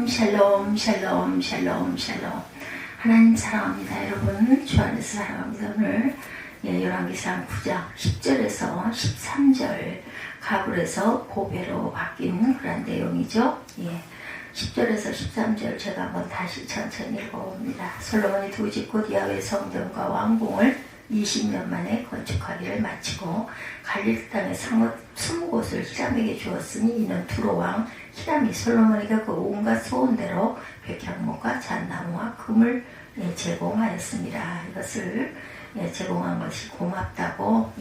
샬롬 샬롬 샬롬 샬롬. 하나님 사랑합니다. 여러분 주 안에서 사랑합니다. 오늘 열왕기상 9장 10절에서 13절 가불에서 보배로 바뀐 그런 내용이죠. 10절에서 13절 제가 한번 다시 천천히 읽어봅니다. 솔로몬이 두 집 곧 야훼 성전과 왕궁을 20년 만에 건축하기를 마치고 갈릴 땅의 성읍 20곳을 히람에게 주었으니 이는 두로 왕 히람이 솔로몬에게 그 온갖 소원대로 백향목과 잣나무와 금을 제공하였습니다. 이것을 제공한 것이 고맙다고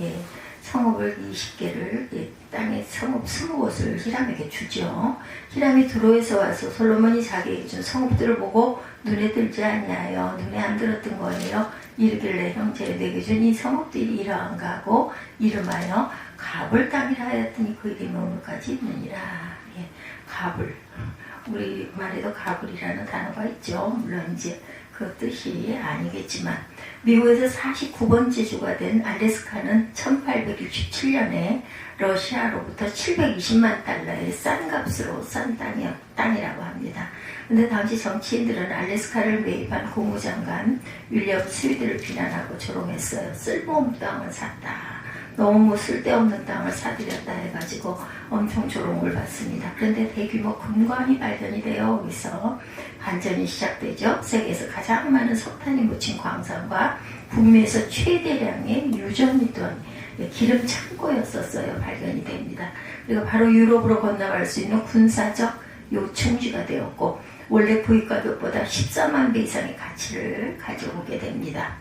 성읍을 20개를 땅의 성읍 20곳을 히람에게 주죠. 히람이 두로에서 와서 솔로몬이 자기에게 준 성읍들을 보고 눈에 들지 아니하여 눈에 안 들었던 거예요. 이르길래 형제 내게 준 이 성읍들이 이러한가 하고 이름하여 가불 땅이라 하였더니 그 이름이 오늘까지 있느니라. 가불, 우리 말에도 가불이라는 단어가 있죠. 물론 이제 그 뜻이 아니겠지만 미국에서 49번째 주가 된 알래스카는 1867년에 러시아로부터 720만 달러의 싼 값으로 싼 땅이라고 합니다. 근데 당시 정치인들은 알래스카를 매입한 국무장관 윌리엄 스위드를 비난하고 조롱했어요. 쓸모없는 땅을 샀다. 너무 쓸데없는 땅을 사들였다 해가지고 엄청 조롱을 받습니다. 그런데 대규모 금관이 발견이 되어 여기서 반전이 시작되죠. 세계에서 가장 많은 석탄이 묻힌 광산과 북미에서 최대량의 유전이던 기름 창고였었어요. 발견이 됩니다. 그리고 바로 유럽으로 건너갈 수 있는 군사적 요충지가 되었고 원래 구입 가격보다 14만 배 이상의 가치를 가져오게 됩니다.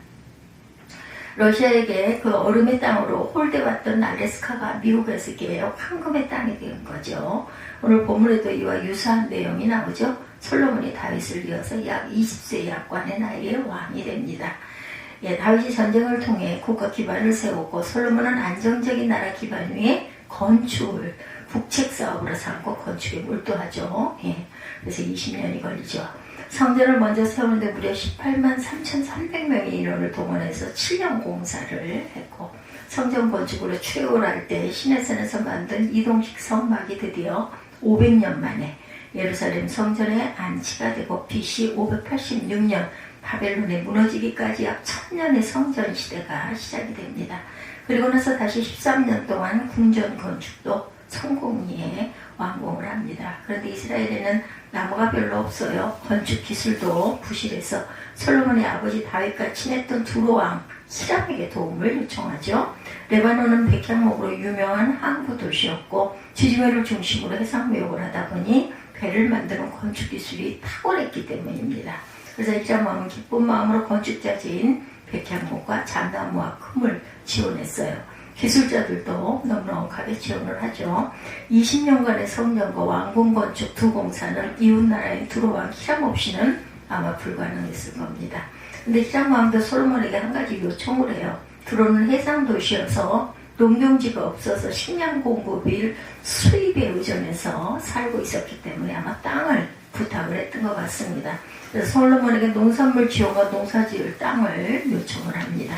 러시아에게 그 얼음의 땅으로 홀대왔던 알래스카가 미국에서 계속 황금의 땅이 된 거죠. 오늘 본문에도 이와 유사한 내용이 나오죠. 솔로몬이 다윗을 이어서 약 20세 약관의 나이에 왕이 됩니다. 다윗이 전쟁을 통해 국가 기반을 세우고 솔로몬은 안정적인 나라 기반 위에 건축을 국책 사업으로 삼고 건축에 몰두하죠. 그래서 20년이 걸리죠. 성전을 먼저 세우는데 무려 18만 3,300명의 인원을 동원해서 7년 공사를 했고 성전 건축으로 출애굽할 때 시내산에서 만든 이동식 성막이 드디어 500년 만에 예루살렘 성전에 안치가 되고 BC 586년 바벨론에 무너지기까지 약 1000년의 성전 시대가 시작이 됩니다. 그리고 나서 다시 13년 동안 궁전 건축도 성공리에 완공을 합니다. 그런데 이스라엘에는 나무가 별로 없어요. 건축 기술도 부실해서 솔로몬의 아버지 다윗과 친했던 두로 왕 히람에게 도움을 요청하죠. 레바논은 백향목으로 유명한 항구 도시였고 지중해를 중심으로 해상무역을 하다 보니 배를 만드는 건축 기술이 탁월했기 때문입니다. 그래서 히람 왕은 기쁜 마음으로 건축자재인 백향목과 잣나무와 금을 지원했어요. 기술자들도 넉넉하게 지원을 하죠. 20년간의 성전과 왕궁 건축 두 공사는 이웃나라인 두로 왕 히람 없이는 아마 불가능했을 겁니다. 근데 히람 왕도 솔로몬에게 한 가지 요청을 해요. 두로는 해상 도시여서 농경지가 없어서 식량 공급일 수입에 의존해서 살고 있었기 때문에 아마 땅을 부탁을 했던 것 같습니다. 그래서 솔로몬에게 농산물 지원과 농사지을 땅을 요청을 합니다.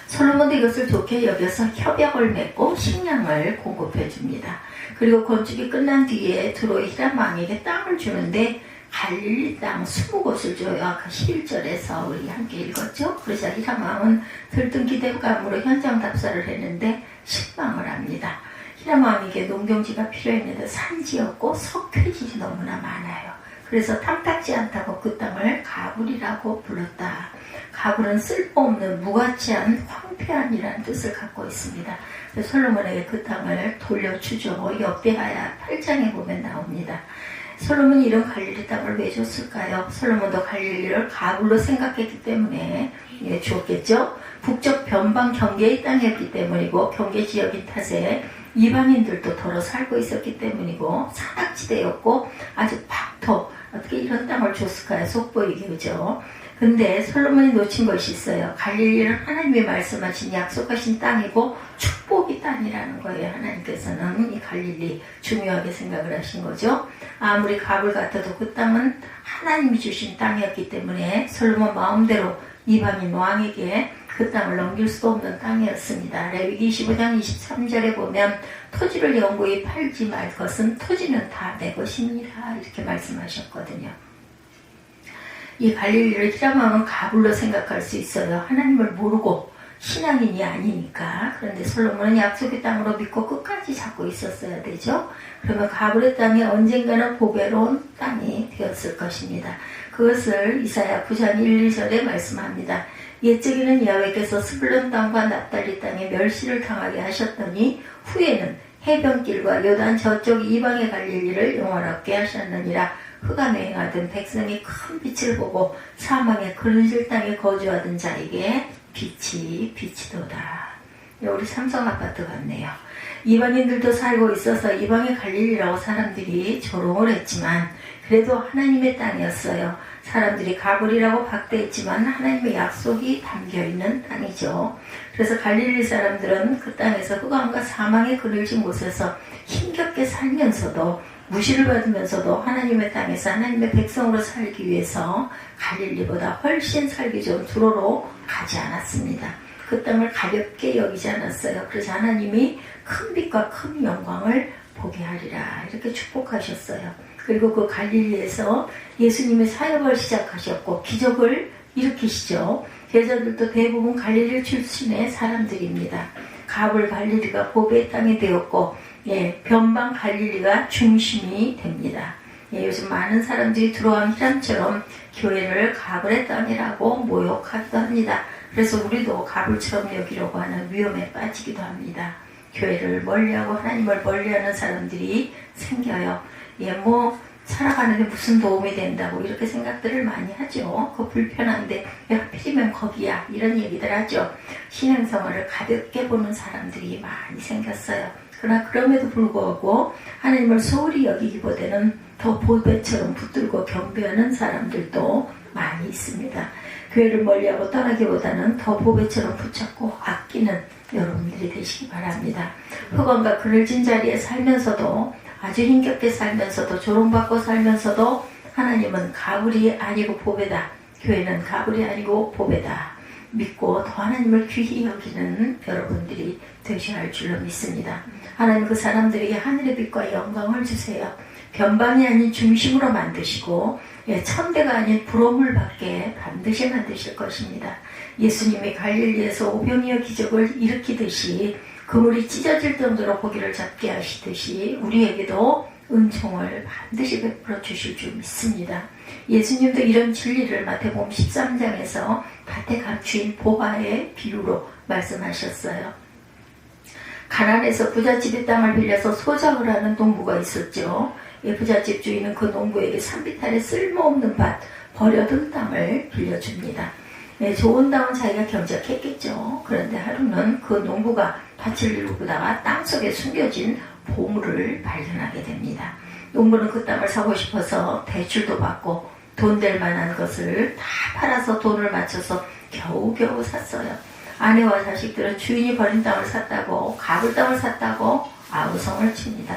솔로몬도 이것을 좋게 여겨서 협약을 맺고 식량을 공급해 줍니다. 그리고 건축이 끝난 뒤에 두로의 히람 왕에게 땅을 주는데 갈릴리 땅 20곳을 줘요. 아까 11절에서 우리 함께 읽었죠. 그래서 히람 왕은 들뜬 기대감으로 현장 답사를 했는데 실망을 합니다. 히람 왕에게 농경지가 필요했는데 산지였고 석회질이 너무나 많아요. 그래서 탐탁지 않다고 그 땅을 가불이라고 불렀다. 가불은 쓸모없는 무가치한 황폐한이라는 뜻을 갖고 있습니다. 그래서 솔로몬에게 그 땅을 돌려주죠. 역대하야 8장에 보면 나옵니다. 솔로몬이 이런 갈릴리 땅을 왜 줬을까요? 솔로몬도 갈릴리를 가불로 생각했기 때문에 주었겠죠. 북쪽 변방 경계의 땅이었기 때문이고 경계지역인 탓에 이방인들도 더러 살고 있었기 때문이고 산악지대였고 아주 박토. 어떻게 이런 땅을 줬을까요? 속보이게 그죠? 근데 솔로몬이 놓친 것이 있어요. 갈릴리는 하나님이 말씀하신 약속하신 땅이고 축복의 땅이라는 거예요. 하나님께서는 이 갈릴리 중요하게 생각을 하신 거죠. 아무리 가불 같아도 그 땅은 하나님이 주신 땅이었기 때문에 솔로몬 마음대로 이방인 왕에게 그 땅을 넘길 수도 없는 땅이었습니다. 레위기 25장 23절에 보면 토지를 영구히 팔지 말 것은 토지는 다 내 것이니라 이렇게 말씀하셨거든요. 이 갈릴리를 히람왕은 가불로 생각할 수 있어요. 하나님을 모르고 신앙인이 아니니까. 그런데 솔로몬은 약속의 땅으로 믿고 끝까지 잡고 있었어야 되죠. 그러면 가불의 땅이 언젠가는 보배로운 땅이 되었을 것입니다. 그것을 이사야 9장 1, 2절에 말씀합니다. 옛적에는 야훼께서 스불론 땅과 납달리 땅에 멸시를 당하게 하셨더니 후에는 해변길과 요단 저쪽 이방의 갈릴리를 영원하게 하셨느니라. 흑암에 행하던 백성이 큰 빛을 보고 사망의 그늘질 땅에 거주하던 자에게 빛이 비치도다. 우리 삼성아파트 같네요. 이방인들도 살고 있어서 이방의 갈릴리라고 사람들이 조롱을 했지만 그래도 하나님의 땅이었어요. 사람들이 가불이라고 박대했지만 하나님의 약속이 담겨있는 땅이죠. 그래서 갈릴리 사람들은 그 땅에서 흑암과 사망의 그늘진 곳에서 힘겹게 살면서도 무시를 받으면서도 하나님의 땅에서 하나님의 백성으로 살기 위해서 갈릴리보다 훨씬 살기 좋은 두로로 가지 않았습니다. 그 땅을 가볍게 여기지 않았어요. 그래서 하나님이 큰 빛과 큰 영광을 보게 하리라 이렇게 축복하셨어요. 그리고 그 갈릴리에서 예수님의 사역을 시작하셨고 기적을 일으키시죠. 제자들도 대부분 갈릴리 출신의 사람들입니다. 가불 갈릴리가 보배의 땅이 되었고 변방 갈릴리가 중심이 됩니다. 요즘 많은 사람들이 들어온 히람처럼 교회를 가불의 땅이라고 모욕하기도 합니다. 그래서 우리도 가불처럼 여기려고 하는 위험에 빠지기도 합니다. 교회를 멀리하고 하나님을 멀리하는 사람들이 생겨요. 살아가는데 무슨 도움이 된다고 이렇게 생각들을 많이 하죠. 그거 불편한데 왜 하필이면 거기야 이런 얘기들 하죠. 신앙생활을 가볍게 보는 사람들이 많이 생겼어요. 그러나 그럼에도 불구하고 하나님을 소홀히 여기기보다는 더 보배처럼 붙들고 경배하는 사람들도 많이 있습니다. 교회를 멀리하고 떠나기보다는 더 보배처럼 붙잡고 아끼는 여러분들이 되시기 바랍니다. 흑암과 그늘진 자리에 살면서도 아주 힘겹게 살면서도 조롱받고 살면서도 하나님은 가불이 아니고 보배다. 교회는 가불이 아니고 보배다. 믿고 더 하나님을 귀히 여기는 여러분들이 되셔야 할 줄로 믿습니다. 하나님 그 사람들에게 하늘의 빛과 영광을 주세요. 변방이 아닌 중심으로 만드시고 천대가 아닌 부러움을 받게 반드시 만드실 것입니다. 예수님이 갈릴리에서 오병이어 기적을 일으키듯이 그물이 찢어질 정도로 고기를 잡게 하시듯이 우리에게도 은총을 반드시 베풀어 주실 줄 믿습니다. 예수님도 이런 진리를 마태복음 13장에서 밭에 감추인 보화의 비유로 말씀하셨어요. 가나안에서 부잣집의 땅을 빌려서 소작을 하는 농부가 있었죠. 부잣집 주인은 그 농부에게 산비탈에 쓸모없는 밭, 버려둔 땅을 빌려줍니다. 좋은 땅은 자기가 경작했겠죠. 그런데 하루는 그 농부가 밭을 이루다가 땅속에 숨겨진 보물을 발견하게 됩니다. 농부는 그 땅을 사고 싶어서 대출도 받고 돈 될 만한 것을 다 팔아서 돈을 맞춰서 겨우겨우 샀어요. 아내와 자식들은 주인이 버린 땅을 샀다고, 가불 땅을 샀다고 아우성을 칩니다.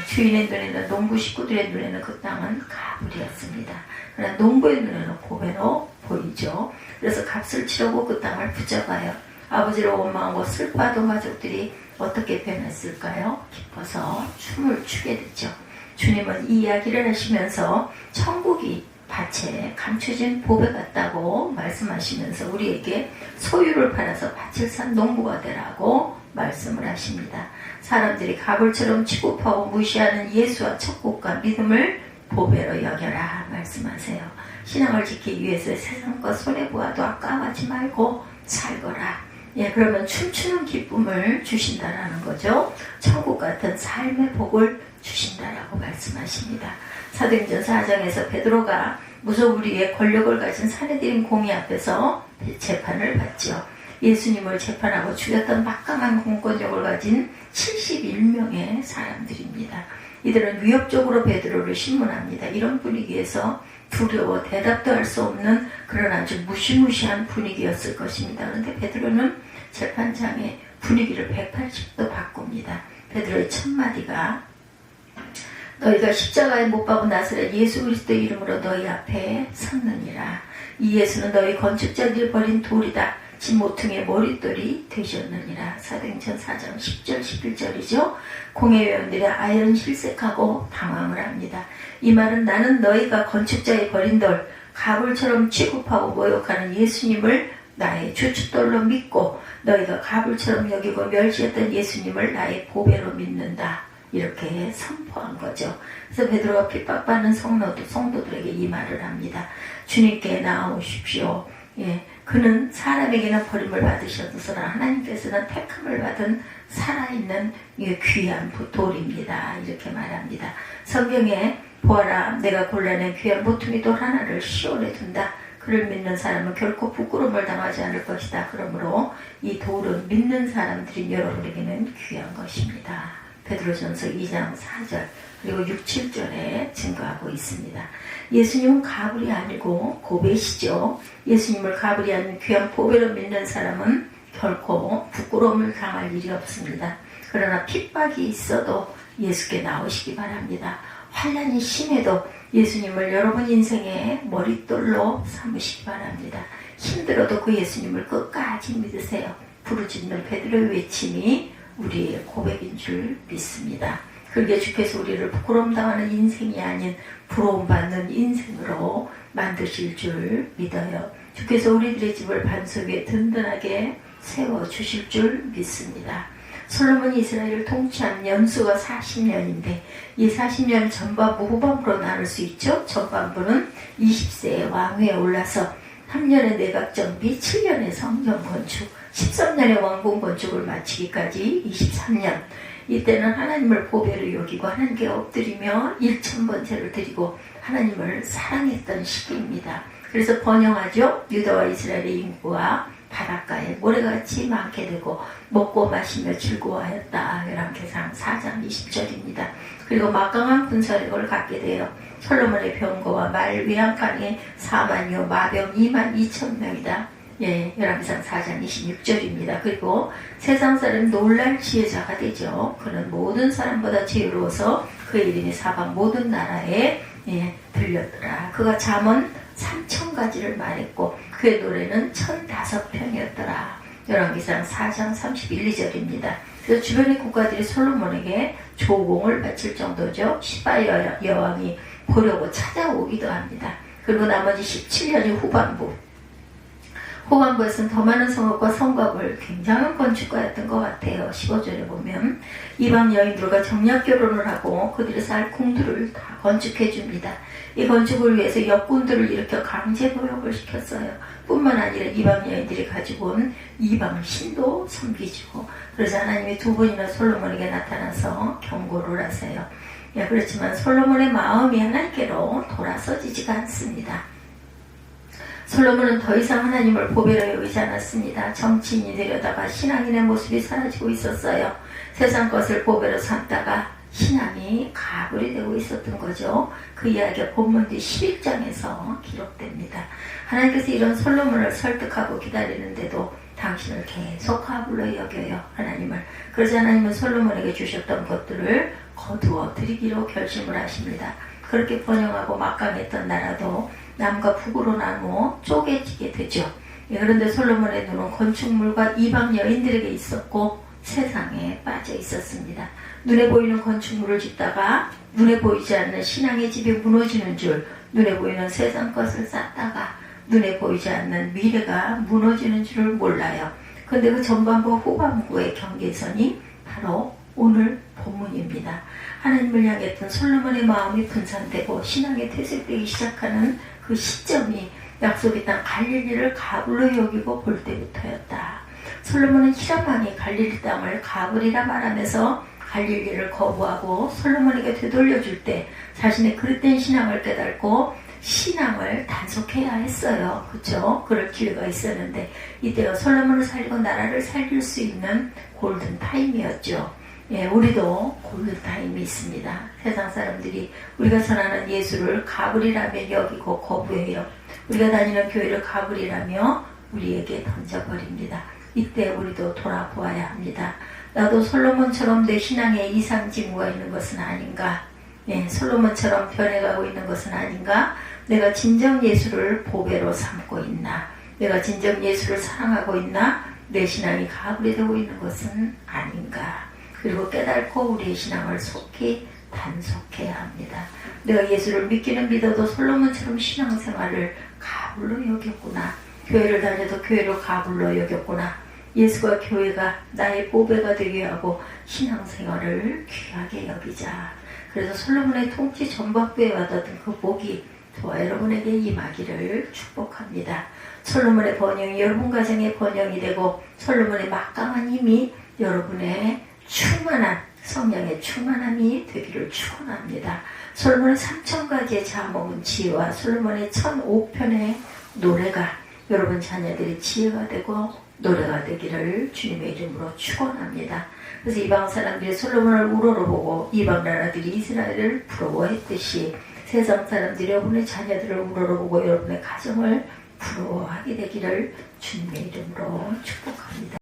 주인의 눈에는, 농부 식구들의 눈에는 그 땅은 가불이었습니다. 그러나 농부의 눈에는 보배로 보이죠. 그래서 값을 치르고 그 땅을 붙잡아요. 아버지를 원망하고 슬퍼하던 가족들이 어떻게 변했을까요? 기뻐서 춤을 추게 됐죠. 주님은 이 이야기를 하시면서 천국이 밭에 감춰진 보배 같다고 말씀하시면서 우리에게 소유를 팔아서 밭을 산 농부가 되라고 말씀을 하십니다. 사람들이 가불처럼 취급하고 무시하는 예수와 천국과 믿음을 보배로 여겨라 말씀하세요. 신앙을 지키기 위해서 세상과 손해보아도 아까워하지 말고 살거라. 그러면 춤추는 기쁨을 주신다라는 거죠. 천국 같은 삶의 복을 주신다라고 말씀하십니다. 사도행전 4장에서 베드로가 무소불위의 권력을 가진 사내들인 공의 앞에서 재판을 받죠. 예수님을 재판하고 죽였던 막강한 공권력을 가진 71명의 사람들입니다. 이들은 위협적으로 베드로를 신문합니다. 이런 분위기에서 두려워 대답도 할 수 없는 그런 아주 무시무시한 분위기였을 것입니다. 그런데 베드로는 재판장의 분위기를 180도 바꿉니다. 베드로의 첫 마디가 너희가 십자가에 못 박은 나사렛 예수 그리스도의 이름으로 너희 앞에 섰느니라. 이 예수는 너희 건축자들이 버린 돌이다. 지 모퉁이의 머릿돌이 되셨느니라. 사도행전 4장 10절 11절이죠. 공회의원들이 아연 실색하고 당황을 합니다. 이 말은 나는 너희가 건축자의 버린 돌 가불처럼 취급하고 모욕하는 예수님을 나의 주춧돌로 믿고 너희가 가불처럼 여기고 멸시했던 예수님을 나의 보배로 믿는다. 이렇게 선포한 거죠. 그래서 베드로가 핍박받는 성도들에게 이 말을 합니다. 주님께 나아오십시오. 예, 그는 사람에게는 버림을 받으셨으나 하나님께서는 택함을 받은 살아있는 귀한 돌입니다. 이렇게 말합니다. 성경에 보아라, 내가 골라낸 귀한 모퉁이 돌 하나를 시온에 둔다. 그를 믿는 사람은 결코 부끄러움을 당하지 않을 것이다. 그러므로 이 돌은 믿는 사람들인 여러분에게는 귀한 것입니다. 베드로전서 2장 4절 그리고 6, 7절에 증거하고 있습니다. 예수님은 가불이 아니고 보배시죠. 예수님을 가불이 아닌 귀한 보배로 믿는 사람은 결코 부끄러움을 당할 일이 없습니다. 그러나 핍박이 있어도 예수께 나오시기 바랍니다. 환난이 심해도 예수님을 여러분 인생의 머릿돌로 삼으시기 바랍니다. 힘들어도 그 예수님을 끝까지 믿으세요. 부르짖는 베드로의 외침이 우리의 고백인 줄 믿습니다. 그러기에 주께서 우리를 부끄러움 당하는 인생이 아닌 부러움받는 인생으로 만드실 줄 믿어요. 주께서 우리들의 집을 반석 위에 든든하게 세워주실 줄 믿습니다. 솔로몬이 이스라엘을 통치한 연수가 40년인데 이 40년 전반부 후반부로 나눌 수 있죠. 전반부는 20세의 왕위에 올라서 3년의 내각 정비, 7년의 성전 건축, 13년의 왕궁 건축을 마치기까지 23년. 이때는 하나님을 보배로 여기고 하나님께 엎드리며 1000번째를 드리고 하나님을 사랑했던 시기입니다. 그래서 번영하죠. 유다와 이스라엘의 인구가 바닷가에 모래같이 많게 되고 먹고 마시며 즐거워하였다. 열왕기상 4장 20절입니다. 그리고 막강한 군사력을 갖게 되어 솔로몬의 병거와 말 외양간이 4만여 마병 2만 2천 명이다. 예, 열왕기상 4장 26절입니다. 그리고 세상 사람 놀랄 지혜자가 되죠. 그는 모든 사람보다 지혜로워서 그의 이름이 사방 모든 나라에 들렸더라. 그가 잠언 3000가지를 말했고 그의 노래는 1005편이었더라. 열왕기상 4장 31, 2절입니다. 그래서 주변의 국가들이 솔로몬에게 조공을 바칠 정도죠. 시바 여왕이 보려고 찾아오기도 합니다. 그리고 나머지 17년이 후반부에서는 더 많은 성읍과 성곽을 굉장한 건축가였던 것 같아요. 15절에 보면 이방 여인들과 정략 결혼을 하고 그들의 살 궁들을 다 건축해 줍니다. 이 건축을 위해서 역군들을 일으켜 강제 노역을 시켰어요. 뿐만 아니라 이방 여인들이 가지고 온 이방 신도 섬기시고 그래서 하나님이 2번이나 솔로몬에게 나타나서 경고를 하세요. 예, 그렇지만 솔로몬의 마음이 하나님께로 돌아서지지가 않습니다. 솔로몬은 더 이상 하나님을 보배로 여기지 않았습니다. 정치인이 되려다가 신앙인의 모습이 사라지고 있었어요. 세상 것을 보배로 삼다가 신앙이 가불이 되고 있었던 거죠. 그 이야기가 본문 뒤 11장에서 기록됩니다. 하나님께서 이런 솔로몬을 설득하고 기다리는데도 당신을 계속 가불로 여겨요. 하나님을. 그래서 하나님은 솔로몬에게 주셨던 것들을 거두어 드리기로 결심을 하십니다. 그렇게 번영하고 막강했던 나라도 남과 북으로 나누어 쪼개지게 되죠. 그런데 솔로몬의 눈은 건축물과 이방 여인들에게 있었고 세상에 빠져 있었습니다. 눈에 보이는 건축물을 짓다가 눈에 보이지 않는 신앙의 집이 무너지는 줄, 눈에 보이는 세상 것을 쌓다가 눈에 보이지 않는 미래가 무너지는 줄을 몰라요. 그런데 그 전반부 후반부의 경계선이 바로 오늘 본문입니다. 하나님을 향했던 솔로몬의 마음이 분산되고 신앙이 퇴색되기 시작하는 그 시점이 약속의 땅 갈릴리를 가불로 여기고 볼 때부터였다. 솔로몬은 히람 왕이 갈릴리 땅을 가불이라 말하면서 갈릴리를 거부하고 솔로몬에게 되돌려줄 때 자신의 그릇된 신앙을 깨닫고 신앙을 단속해야 했어요. 그렇죠? 그럴 기회가 있었는데 이때가 솔로몬을 살리고 나라를 살릴 수 있는 골든 타임이었죠. 예, 우리도 골든타임이 있습니다. 세상 사람들이 우리가 전하는 예수를 가불이라며 여기고 거부해요. 우리가 다니는 교회를 가불이라며 우리에게 던져버립니다. 이때 우리도 돌아보아야 합니다. 나도 솔로몬처럼 내 신앙에 이상징후가 있는 것은 아닌가? 예, 솔로몬처럼 변해가고 있는 것은 아닌가? 내가 진정 예수를 보배로 삼고 있나? 내가 진정 예수를 사랑하고 있나? 내 신앙이 가불이 되고 있는 것은 아닌가? 그리고 깨닫고 우리의 신앙을 속히 단속해야 합니다. 내가 예수를 믿기는 믿어도 솔로몬처럼 신앙생활을 가불로 여겼구나. 교회를 다녀도 교회를 가불로 여겼구나. 예수가 교회가 나의 보배가 되게 하고 신앙생활을 귀하게 여기자. 그래서 솔로몬의 통치 전박부에 받았던 그 복이 저와 여러분에게 임하기를 축복합니다. 솔로몬의 번영이 여러분 가정의 번영이 되고 솔로몬의 막강한 힘이 여러분의 충만한 성령의 충만함이 되기를 축원합니다. 솔로몬의 3,000가지의 자먹은 지혜와 솔로몬의 1,005편의 노래가 여러분 자녀들의 지혜가 되고 노래가 되기를 주님의 이름으로 축원합니다. 그래서 이방 사람들이 솔로몬을 우러러 보고 이방 나라들이 이스라엘을 부러워했듯이 세상 사람들이 여러분의 자녀들을 우러러 보고 여러분의 가정을 부러워하게 되기를 주님의 이름으로 축복합니다.